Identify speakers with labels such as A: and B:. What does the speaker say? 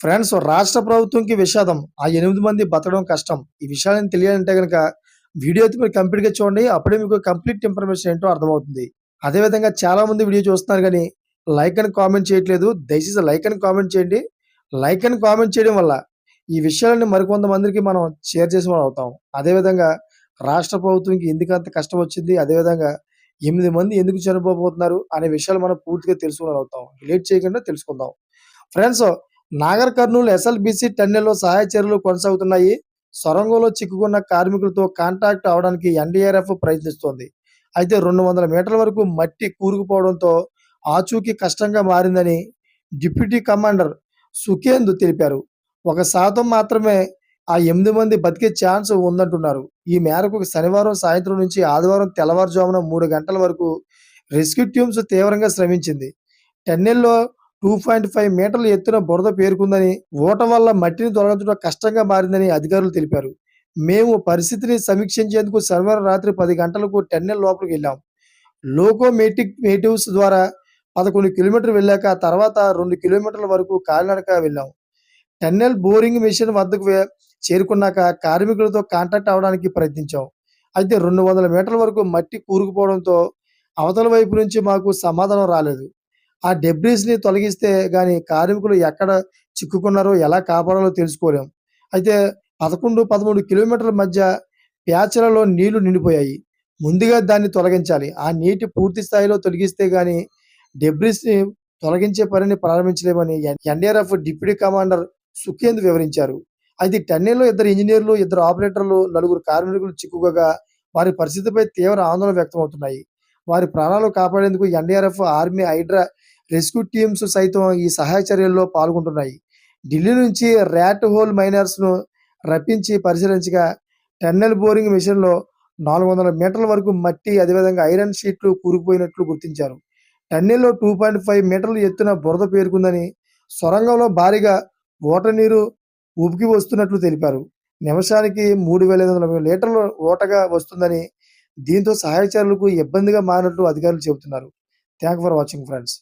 A: Friends రాష్ట్ర ప్రభుత్వంకి విషాదం. ఆ 8 మంది బతకడం కష్టం. ఈ విషయాలను తెలియాలంటే గనక వీడియో అయితే మీరు కంప్లీట్‌గా చూడండి. అప్పుడే మీకు కంప్లీట్ ఇన్ఫర్మేషన్ ఏంటో అర్థమవుతుంది. అదే విధంగా చాలామంది వీడియో చూస్తున్నారు గానీ, లైక్ అని కామెంట్ చేయట్లేదు. దయచేసి లైక్ అని కామెంట్ చేయండి. లైక్ అని కామెంట్ చేయడం వల్ల ఈ విషయాలన్నీ మరికొంతమందికి మనం షేర్ చేసిన వాళ్ళం అవుతాం. అదే విధంగా రాష్ట్ర ప్రభుత్వంకి ఎందుకంత కష్టం వచ్చింది? అదే విధంగా 8 మంది ఎందుకు చనిపోబోతున్నారు? అనే విషయాలు మనం పూర్తిగా తెలుసుకున్నోళ్ళం అవుతాం. లేట్ చేయకుండా తెలుసుకుందాం. ఫ్రెండ్స్ నాగర్ కర్నూల్ ఎస్ఎల్బీసీ టన్నెల్‌లో సహాయ చర్యలు కొనసాగుతున్నాయి. సొరంగంలో చిక్కుకున్న కార్మికులతో కాంటాక్ట్ అవ్వడానికి ఎన్డీఆర్ఎఫ్ ప్రయత్నిస్తోంది. అయితే 200 మీటర్ల వరకు మట్టి కూరుకుపోవడంతో ఆచూకీ కష్టంగా మారిందని డిప్యూటీ కమాండర్ సుఖేందు తెలిపారు. 1% మాత్రమే ఆ 8 మంది బతికే ఛాన్స్ ఉందంటున్నారు. ఈ మేరకు శనివారం సాయంత్రం నుంచి ఆదివారం తెల్లవారుజామున 3 గంటల వరకు రెస్క్యూ టీమ్స్ తీవ్రంగా శ్రమించింది. టన్నెల్‌లో 2.5 మీటర్ల ఎత్తున బురద పేరుకుందని, ఊట వల్ల మట్టిని తొలగించడం కష్టంగా మారిందని అధికారులు తెలిపారు. మేము పరిస్థితిని సమీక్షించేందుకు శనివారం రాత్రి 10 గంటలకు టన్నెల్ లోపలికి వెళ్ళాం. లోకోమేటిక్ నేటివ్స్ ద్వారా 11 కిలోమీటర్లు వెళ్ళాక ఆ తర్వాత 2 కిలోమీటర్ల వరకు కాలినడక వెళ్ళాం. టన్నెల్ బోరింగ్ మెషిన్ వద్దకు చేరుకున్నాక కార్మికులతో కాంటాక్ట్ అవ్వడానికి ప్రయత్నించాం. అయితే 200 మీటర్ల వరకు మట్టి కూరుకుపోవడంతో అవతల వైపు నుంచి మాకు సమాధానం రాలేదు. ఆ డెబ్రీస్‌ని తొలగిస్తే గాని కార్మికులు ఎక్కడ చిక్కుకున్నారో, ఎలా కాపాడాలో తెలుసుకోలేం. అయితే 11, 13 కిలోమీటర్ల మధ్య ప్యాచ్‌లలో నీళ్లు నిండిపోయాయి. ముందుగా దాన్ని తొలగించాలి. ఆ నీటి పూర్తి స్థాయిలో తొలగిస్తే గాని డెబ్రీస్‌ని తొలగించే పనిని ప్రారంభించలేమని ఎన్డీఆర్ఎఫ్ డిప్యూటీ కమాండర్ సుఖేంద్ వివరించారు. అయితే టన్నెల్‌లో 2 ఇంజినీర్లు, 2 ఆపరేటర్లు, 4 కార్మికులు చిక్కుకోగా వారి పరిస్థితిపై తీవ్ర ఆందోళన వ్యక్తమవుతున్నాయి. వారి ప్రాణాలు కాపాడేందుకు NDRF, army, HYDRAA rescue teams సైతం ఈ సహాయ చర్యల్లో పాల్గొంటున్నాయి. ఢిల్లీ నుంచి ర్యాట్ హోల్ మైనర్స్‌ను రప్పించి పరిశీలించగా టన్నెల్ బోరింగ్ మెషిన్‌లో 400 మీటర్ల వరకు మట్టి, అదేవిధంగా ఐరన్ షీట్లు కూరుకుపోయినట్లు గుర్తించారు. టన్నెల్‌లో 2.5 మీటర్ల ఎత్తున బురద పేరుకుందని, సొరంగంలో భారీగా ఊట నీరు ఉబికి వస్తున్నట్లు తెలిపారు. నిమిషానికి 3,500 లీటర్ల ఊటగా వస్తుందని, దీంతో సహాయ చర్యలకు ఇబ్బందిగా మారినట్లు అధికారులు చెబుతున్నారు. Thank for watching friends.